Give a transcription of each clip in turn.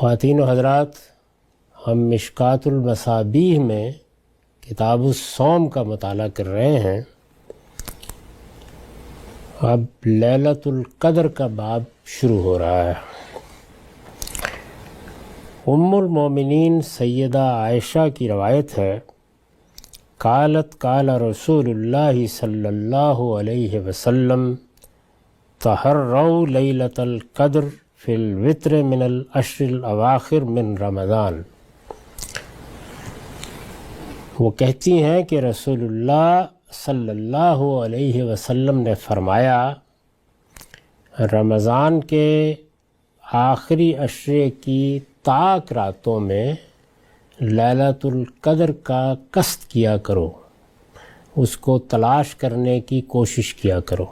خواتین و حضرات، ہم مشکات المصابیح میں کتاب الصوم کا مطالعہ کر رہے ہیں۔ اب لیلۃ القدر کا باب شروع ہو رہا ہے۔ ام المومنین سیدہ عائشہ کی روایت ہے، قالت قال رسول اللہ صلی اللہ علیہ وسلم تحروا لیلۃ القدر فی الوتر من العشر الاواخر من رمضان۔ وہ کہتی ہیں کہ رسول اللہ صلی اللہ علیہ وسلم نے فرمایا، رمضان کے آخری عشرے کی طاق راتوں میں لیلۃ القدر کا قصد کیا کرو، اس کو تلاش کرنے کی کوشش کیا کرو۔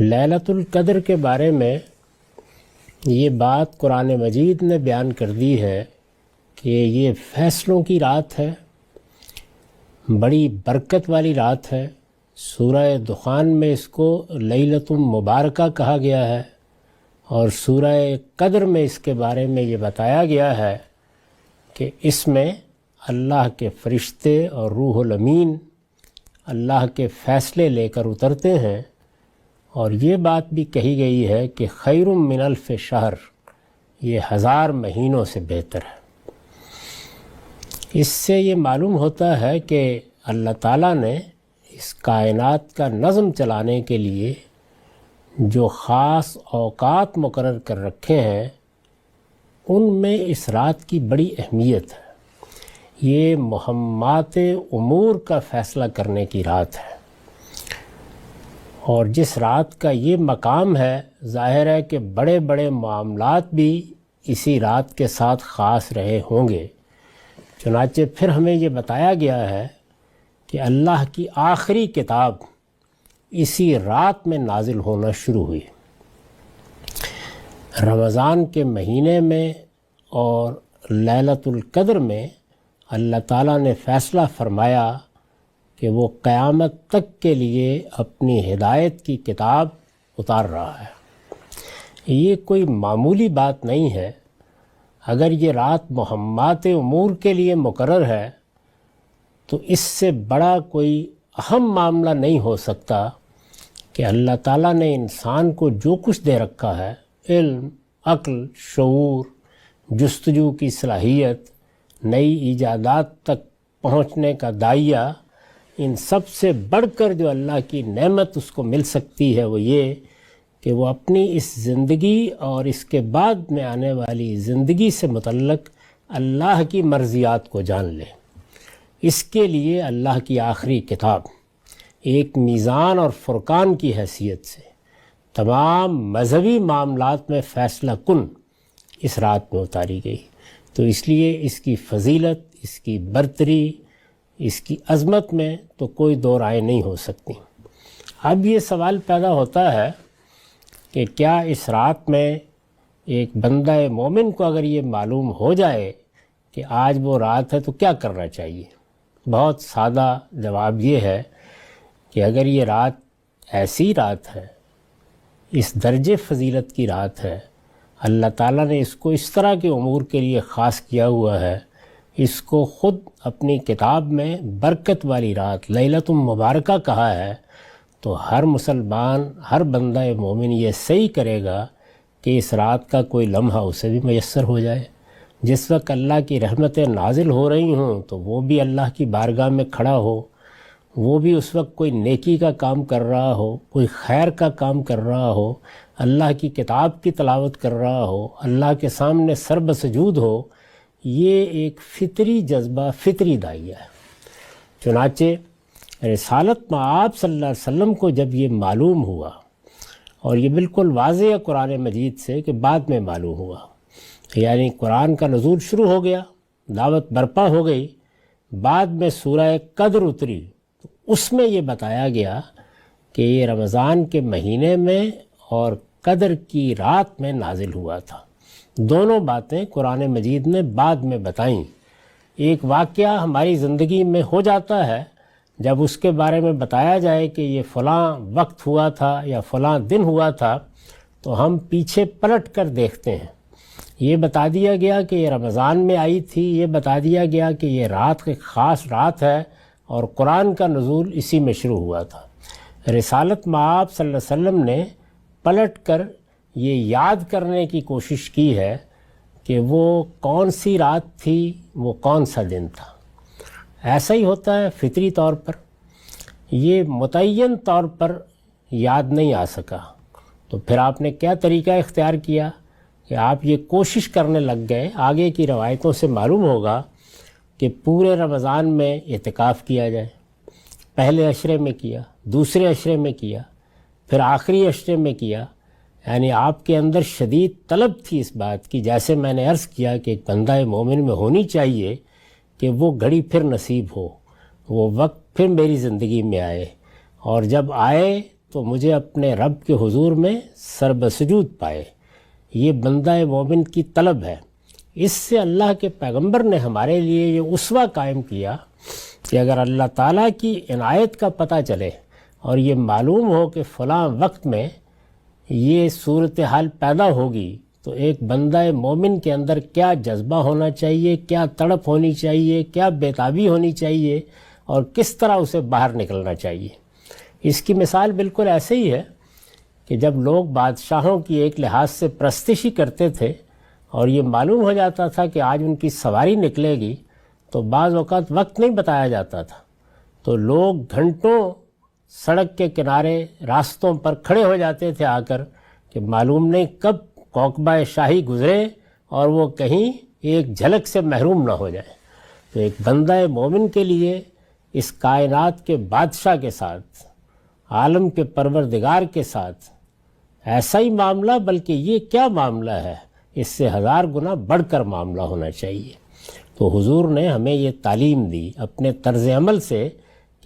لیلۃ القدر کے بارے میں یہ بات قرآن مجید نے بیان کر دی ہے کہ یہ فیصلوں کی رات ہے، بڑی برکت والی رات ہے۔ سورہ دخان میں اس کو لیلۃ مبارکہ کہا گیا ہے، اور سورہ قدر میں اس کے بارے میں یہ بتایا گیا ہے کہ اس میں اللہ کے فرشتے اور روح الامین اللہ کے فیصلے لے کر اترتے ہیں، اور یہ بات بھی کہی گئی ہے کہ خیر من الف شہر، یہ 1000 مہینوں سے بہتر ہے۔ اس سے یہ معلوم ہوتا ہے کہ اللہ تعالیٰ نے اس کائنات کا نظم چلانے کے لیے جو خاص اوقات مقرر کر رکھے ہیں، ان میں اس رات کی بڑی اہمیت ہے۔ یہ مہمات امور کا فیصلہ کرنے کی رات ہے، اور جس رات کا یہ مقام ہے، ظاہر ہے کہ بڑے بڑے معاملات بھی اسی رات کے ساتھ خاص رہے ہوں گے۔ چنانچہ پھر ہمیں یہ بتایا گیا ہے کہ اللہ کی آخری کتاب اسی رات میں نازل ہونا شروع ہوئی۔ رمضان کے مہینے میں اور لیلۃ القدر میں اللہ تعالیٰ نے فیصلہ فرمایا کہ وہ قیامت تک کے لیے اپنی ہدایت کی کتاب اتار رہا ہے۔ یہ کوئی معمولی بات نہیں ہے۔ اگر یہ رات مہمات امور کے لیے مقرر ہے تو اس سے بڑا کوئی اہم معاملہ نہیں ہو سکتا کہ اللہ تعالیٰ نے انسان کو جو کچھ دے رکھا ہے، علم، عقل، شعور، جستجو کی صلاحیت، نئی ایجادات تک پہنچنے کا داعیہ، ان سب سے بڑھ کر جو اللہ کی نعمت اس کو مل سکتی ہے وہ یہ کہ وہ اپنی اس زندگی اور اس کے بعد میں آنے والی زندگی سے متعلق اللہ کی مرضیات کو جان لے۔ اس کے لیے اللہ کی آخری کتاب ایک میزان اور فرقان کی حیثیت سے تمام مذہبی معاملات میں فیصلہ کن اس رات میں اتاری گئی۔ تو اس لیے اس کی فضیلت، اس کی برتری، اس کی عظمت میں تو کوئی دو رائے نہیں ہو سکتی۔ اب یہ سوال پیدا ہوتا ہے کہ کیا اس رات میں ایک بندہ مومن کو اگر یہ معلوم ہو جائے کہ آج وہ رات ہے تو کیا کرنا چاہیے؟ بہت سادہ جواب یہ ہے کہ اگر یہ رات ایسی رات ہے، اس درجے فضیلت کی رات ہے، اللہ تعالیٰ نے اس کو اس طرح کے امور کے لیے خاص کیا ہوا ہے، اس کو خود اپنی کتاب میں برکت والی رات لیلۃ مبارکہ کہا ہے، تو ہر مسلمان، ہر بندہ مومن یہ صحیح کرے گا کہ اس رات کا کوئی لمحہ اسے بھی میسر ہو جائے۔ جس وقت اللہ کی رحمتیں نازل ہو رہی ہوں تو وہ بھی اللہ کی بارگاہ میں کھڑا ہو، وہ بھی اس وقت کوئی نیکی کا کام کر رہا ہو، کوئی خیر کا کام کر رہا ہو، اللہ کی کتاب کی تلاوت کر رہا ہو، اللہ کے سامنے سر بسجود ہو۔ یہ ایک فطری جذبہ، فطری داعیہ ہے۔ چنانچہ رسالت مآب صلی اللہ علیہ وسلم کو جب یہ معلوم ہوا، اور یہ بالکل واضح ہے قرآن مجید سے کہ بعد میں معلوم ہوا، یعنی قرآن کا نزول شروع ہو گیا، دعوت برپا ہو گئی، بعد میں سورہ قدر اتری، تو اس میں یہ بتایا گیا کہ یہ رمضان کے مہینے میں اور قدر کی رات میں نازل ہوا تھا۔ دونوں باتیں قرآن مجید نے بعد میں بتائیں۔ ایک واقعہ ہماری زندگی میں ہو جاتا ہے، جب اس کے بارے میں بتایا جائے کہ یہ فلاں وقت ہوا تھا یا فلاں دن ہوا تھا، تو ہم پیچھے پلٹ کر دیکھتے ہیں، یہ بتا دیا گیا کہ یہ رمضان میں آئی تھی، یہ بتا دیا گیا کہ یہ رات کی خاص رات ہے، اور قرآن کا نزول اسی میں شروع ہوا تھا۔ رسالت مآب صلی اللہ علیہ وسلم نے پلٹ کر یہ یاد کرنے کی کوشش کی ہے کہ وہ کون سی رات تھی، وہ کون سا دن تھا۔ ایسا ہی ہوتا ہے فطری طور پر، یہ متعین طور پر یاد نہیں آ سکا، تو پھر آپ نے کیا طریقہ اختیار کیا کہ آپ یہ کوشش کرنے لگ گئے۔ آگے کی روایتوں سے معلوم ہوگا کہ پورے رمضان میں اعتکاف کیا جائے، پہلے عشرے میں کیا، دوسرے عشرے میں کیا، پھر آخری عشرے میں کیا، یعنی آپ کے اندر شدید طلب تھی اس بات کی، جیسے میں نے عرض کیا کہ ایک بندہ مومن میں ہونی چاہیے کہ وہ گھڑی پھر نصیب ہو، وہ وقت پھر میری زندگی میں آئے، اور جب آئے تو مجھے اپنے رب کے حضور میں سر بسجود پائے۔ یہ بندہ مومن کی طلب ہے۔ اس سے اللہ کے پیغمبر نے ہمارے لیے یہ اسوہ قائم کیا کہ اگر اللہ تعالیٰ کی عنایت کا پتہ چلے اور یہ معلوم ہو کہ فلاں وقت میں یہ صورتحال پیدا ہوگی، تو ایک بندہ مومن کے اندر کیا جذبہ ہونا چاہیے، کیا تڑپ ہونی چاہیے، کیا بیتابی ہونی چاہیے، اور کس طرح اسے باہر نکلنا چاہیے۔ اس کی مثال بالکل ایسے ہی ہے کہ جب لوگ بادشاہوں کی ایک لحاظ سے پرستش ہی کرتے تھے اور یہ معلوم ہو جاتا تھا کہ آج ان کی سواری نکلے گی، تو بعض اوقات وقت نہیں بتایا جاتا تھا، تو لوگ گھنٹوں سڑک کے کنارے راستوں پر کھڑے ہو جاتے تھے آ کر کہ معلوم نہیں کب کوکبہ شاہی گزرے اور وہ کہیں ایک جھلک سے محروم نہ ہو جائے۔ تو ایک بندہ مومن کے لیے اس کائنات کے بادشاہ کے ساتھ، عالم کے پروردگار کے ساتھ ایسا ہی معاملہ، بلکہ یہ کیا معاملہ ہے، اس سے 1000 گنا بڑھ کر معاملہ ہونا چاہیے۔ تو حضور نے ہمیں یہ تعلیم دی اپنے طرز عمل سے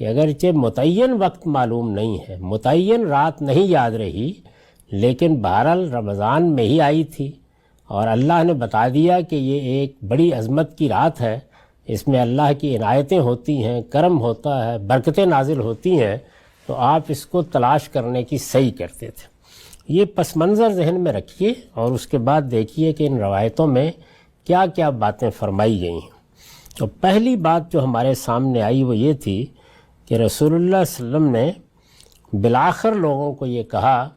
کہ اگرچہ متعین وقت معلوم نہیں ہے، متعین رات نہیں یاد رہی، لیکن بہرحال رمضان میں ہی آئی تھی، اور اللہ نے بتا دیا کہ یہ ایک بڑی عظمت کی رات ہے، اس میں اللہ کی عنایتیں ہوتی ہیں، کرم ہوتا ہے، برکتیں نازل ہوتی ہیں، تو آپ اس کو تلاش کرنے کی صحیح کرتے تھے۔ یہ پس منظر ذہن میں رکھیے اور اس کے بعد دیکھیے کہ ان روایتوں میں کیا کیا باتیں فرمائی گئی ہیں۔ تو پہلی بات جو ہمارے سامنے آئی وہ یہ تھی کہ رسول اللہ صلی اللہ علیہ وسلم نے بالآخر لوگوں کو یہ کہا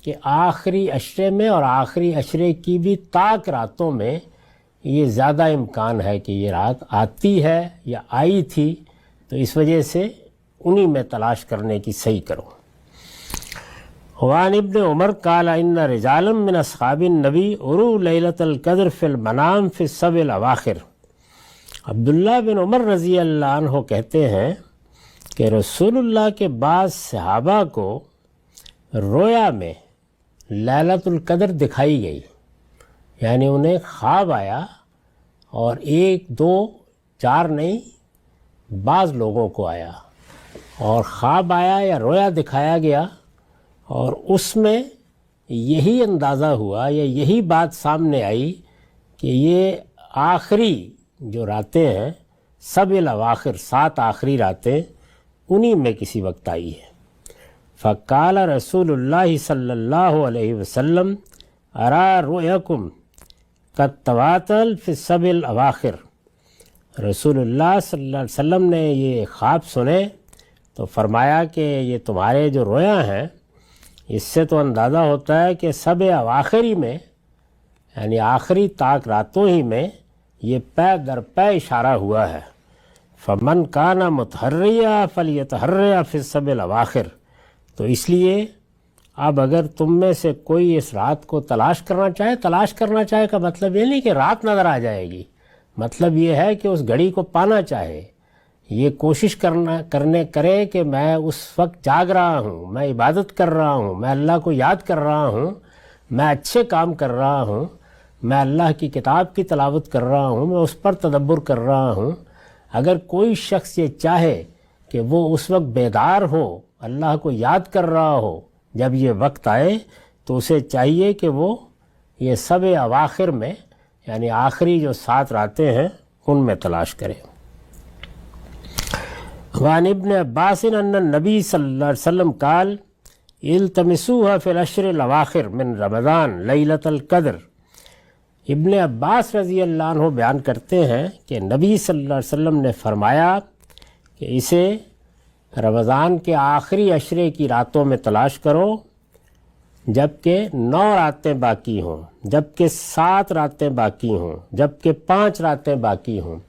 کہ آخری عشرے میں اور آخری عشرے کی بھی طاق راتوں میں یہ زیادہ امکان ہے کہ یہ رات آتی ہے یا آئی تھی، تو اس وجہ سے انہی میں تلاش کرنے کی صحیح کرو۔ وعن ابن عمر قال ان رجالا من اصحاب النبی اروا لیلۃ القدر فی المنام فی السبع الاواخر۔ عبداللہ بن عمر رضی اللہ عنہ کہتے ہیں کہ رسول اللہ کے بعض صحابہ کو رویا میں لیلۃ القدر دکھائی گئی، یعنی انہیں خواب آیا، اور 1 2 4 نہیں، بعض لوگوں کو آیا، اور خواب آیا یا رویا دکھایا گیا، اور اس میں یہی اندازہ ہوا یا یہی بات سامنے آئی کہ یہ آخری جو راتیں ہیں، سبع الاواخر، 7 آخری راتیں، انہی میں کسی وقت آئی ہے۔ فقال رسول اللہ صلی اللہ علیہ وسلم ارا رؤیکم قد تواتر فی السبع الاواخر۔ رسول اللہ صلی اللہ علیہ وسلم نے یہ خواب سنے تو فرمایا کہ یہ تمہارے جو رویا ہیں، اس سے تو اندازہ ہوتا ہے کہ سبع اواخری میں، یعنی آخری طاق راتوں ہی میں یہ پے در پے اشارہ ہوا ہے۔ فمن کان متحریا فلیتحریا فی السبع الاواخر۔ تو اس لیے اب اگر تم میں سے کوئی اس رات کو تلاش کرنا چاہے، تلاش کرنا چاہے کا مطلب یہ نہیں کہ رات نظر آ جائے گی، مطلب یہ ہے کہ اس گھڑی کو پانا چاہے، یہ کوشش کرے کہ میں اس وقت جاگ رہا ہوں، میں عبادت کر رہا ہوں، میں اللہ کو یاد کر رہا ہوں، میں اچھے کام کر رہا ہوں، میں اللہ کی کتاب کی تلاوت کر رہا ہوں، میں اس پر تدبر کر رہا ہوں۔ اگر کوئی شخص یہ چاہے کہ وہ اس وقت بیدار ہو، اللہ کو یاد کر رہا ہو، جب یہ وقت آئے تو اسے چاہیے کہ وہ یہ سبع اواخر میں، یعنی آخری جو 7 راتیں ہیں، ان میں تلاش کرے۔ وعن ابن عباس ان النبی صلی اللہ علیہ وسلم قال التمسوها فی العشر الاواخر من رمضان لیلۃ القدر۔ ابن عباس رضی اللہ عنہ بیان کرتے ہیں کہ نبی صلی اللہ علیہ وسلم نے فرمایا کہ اسے رمضان کے آخری عشرے کی راتوں میں تلاش کرو، جبکہ 9 راتیں باقی ہوں، جبکہ 7 راتیں باقی ہوں، جبکہ 5 راتیں باقی ہوں۔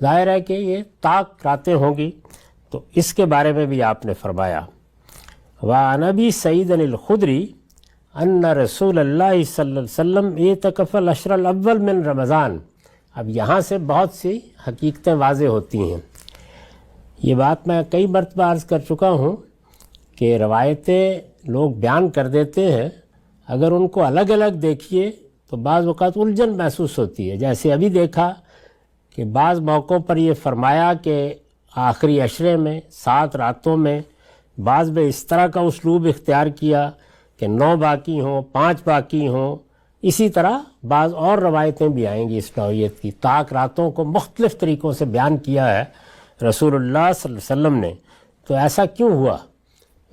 ظاہر ہے کہ یہ طاق راتیں ہوں گی، تو اس کے بارے میں بھی آپ نے فرمایا۔ وعن ابی سعید الخدری ان رسول اللہ صلی اللہ علیہ وسلم اعتکف العشر الاول من رمضان۔ اب یہاں سے بہت سی حقیقتیں واضح ہوتی ہیں۔ یہ بات میں کئی مرتبہ عرض کر چکا ہوں کہ روایتیں لوگ بیان کر دیتے ہیں، اگر ان کو الگ الگ دیکھیے تو بعض اوقات الجھن محسوس ہوتی ہے۔ جیسے ابھی دیکھا کہ بعض موقعوں پر یہ فرمایا کہ آخری عشرے میں 7 راتوں میں، بعض میں اس طرح کا اسلوب اختیار کیا کہ 9 باقی ہوں، 5 باقی ہوں۔ اسی طرح بعض اور روایتیں بھی آئیں گی اس نوعیت کی۔ طاق راتوں کو مختلف طریقوں سے بیان کیا ہے رسول اللہ صلی اللہ علیہ وسلم نے، تو ایسا کیوں ہوا؟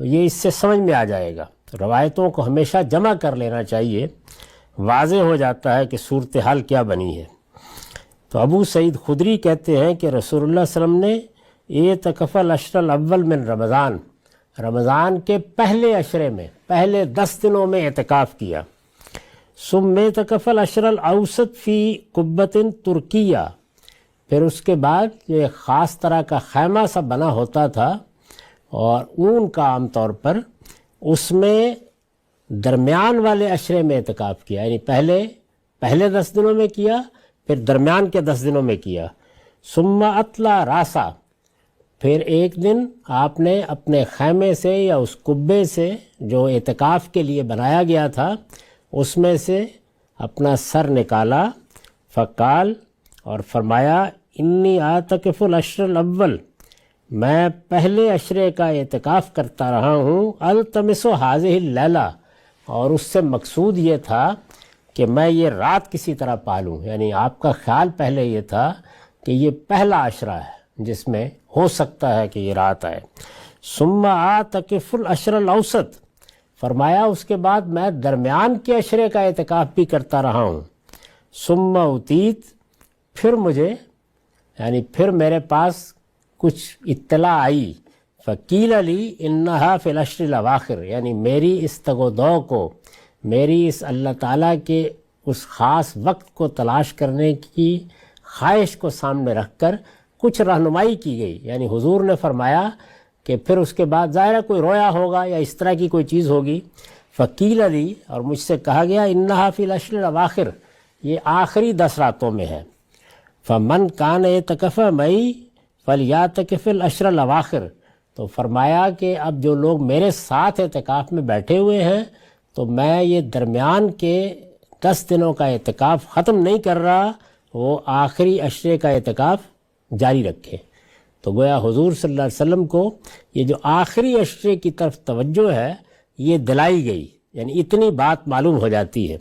تو یہ اس سے سمجھ میں آ جائے گا۔ تو روایتوں کو ہمیشہ جمع کر لینا چاہیے، واضح ہو جاتا ہے کہ صورتحال کیا بنی ہے۔ تو ابو سعید خدری کہتے ہیں کہ رسول اللہ صلی اللہ علیہ وسلم نے اعتکف العشر الاول من رمضان، رمضان کے پہلے عشرے میں، پہلے 10 دنوں میں اعتکاف کیا۔ ثم اعتکف العشر الاوسط فی قبۃ ترکیہ، پھر اس کے بعد یہ خاص طرح کا خیمہ سا بنا ہوتا تھا اور اون کا عام طور پر، اس میں درمیان والے عشرے میں اعتکاف کیا، یعنی پہلے 10 دنوں میں کیا، پھر درمیان کے 10 دنوں میں کیا۔ ثم اطلع راسا، پھر ایک دن آپ نے اپنے خیمے سے یا اس قبے سے جو اعتکاف کے لیے بنایا گیا تھا اس میں سے اپنا سر نکالا، فقال، اور فرمایا انی اعتکف العشر الاول، میں پہلے عشرے کا اعتکاف کرتا رہا ہوں، التمس هذه اللیلہ، اور اس سے مقصود یہ تھا کہ میں یہ رات کسی طرح پالوں، یعنی آپ کا خیال پہلے یہ تھا کہ یہ پہلا عشرہ ہے جس میں ہو سکتا ہے کہ یہ رات آئے۔ ثم اعتکف العشر الاوسط، فرمایا اس کے بعد میں درمیان کے عشرے کا اعتکاف بھی کرتا رہا ہوں۔ ثم اتیت، پھر پھر میرے پاس کچھ اطلاع آئی، فقیل لی انہا فی العشر الاواخر، یعنی میری اس تگ و دو کو، میری اس اللہ تعالیٰ کے اس خاص وقت کو تلاش کرنے کی خواہش کو سامنے رکھ کر کچھ رہنمائی کی گئی۔ یعنی حضور نے فرمایا کہ پھر اس کے بعد ظاہر کوئی رویا ہوگا یا اس طرح کی کوئی چیز ہوگی، فقیل لی، اور مجھ سے کہا گیا انہا فی العشر الاواخر، یہ آخری 10 راتوں میں ہے۔ فمن کان اعتکف معی فلیعتکف العشر الاواخر، تو فرمایا کہ اب جو لوگ میرے ساتھ اعتکاف میں بیٹھے ہوئے ہیں تو میں یہ درمیان کے 10 دنوں کا اعتکاف ختم نہیں کر رہا، وہ آخری عشرے کا اعتکاف جاری رکھے۔ تو گویا حضور صلی اللہ علیہ وسلم کو یہ جو آخری عشرے کی طرف توجہ ہے یہ دلائی گئی، یعنی اتنی بات معلوم ہو جاتی ہے۔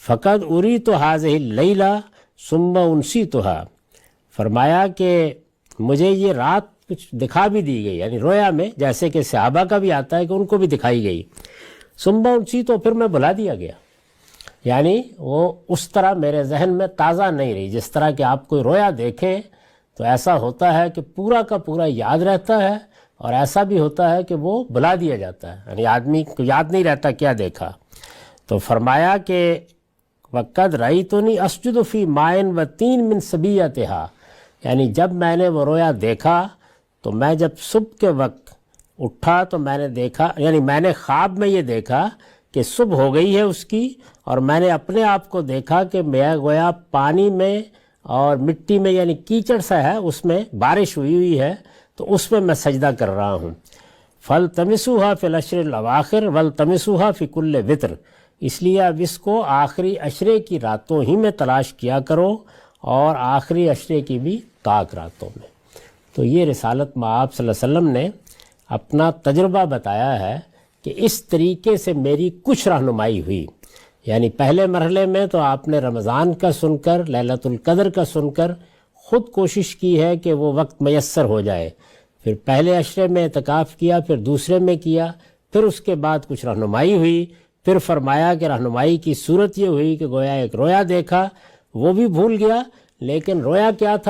فقد اریت هذه اللیلہ ثم انسیتها، فرمایا کہ مجھے یہ رات کچھ دکھا بھی دی گئی، یعنی رویا میں، جیسے کہ صحابہ کا بھی آتا ہے کہ ان کو بھی دکھائی گئی۔ ثم انسیت، پھر میں بلا دیا گیا، یعنی وہ اس طرح میرے ذہن میں تازہ نہیں رہی۔ جس طرح کہ آپ کوئی رویا دیکھیں تو ایسا ہوتا ہے کہ پورا کا پورا یاد رہتا ہے، اور ایسا بھی ہوتا ہے کہ وہ بلا دیا جاتا ہے، یعنی آدمی کو یاد نہیں رہتا کیا دیکھا۔ تو فرمایا کہ وقد رأیتنی اسجد فی ماء و تین من صبیتھا، یعنی جب میں نے وہ رویا دیکھا تو میں جب صبح کے وقت اٹھا تو میں نے دیکھا، یعنی میں نے خواب میں یہ دیکھا کہ صبح ہو گئی ہے اس کی، اور میں نے اپنے آپ کو دیکھا کہ میں گویا پانی میں اور مٹی میں، یعنی کیچڑ سا ہے، اس میں بارش ہوئی ہے تو اس میں میں سجدہ کر رہا ہوں۔ فَالْتَمِسُوهَا فِي الْعَشْرِ الْأَوَاخِرِ وَالْتَمِسُوهَا فِي كُلِّ وِتْرٍ، اس لیے اب اس کو آخری عشرے کی راتوں ہی میں تلاش کیا کرو، اور آخری عشرے کی بھی طاق راتوں میں۔ تو یہ رسالت مآب صلی اللہ علیہ وسلم نے اپنا تجربہ بتایا ہے کہ اس طریقے سے میری کچھ رہنمائی ہوئی۔ یعنی پہلے مرحلے میں تو آپ نے رمضان کا سن کر، لیلۃ القدر کا سن کر خود کوشش کی ہے کہ وہ وقت میسر ہو جائے، پھر پہلے عشرے میں اعتکاف کیا، پھر دوسرے میں کیا، پھر اس کے بعد کچھ رہنمائی ہوئی، پھر فرمایا کہ رہنمائی کی صورت یہ ہوئی کہ گویا ایک رویا دیکھا، وہ بھی بھول گیا، لیکن رویا کیا تھا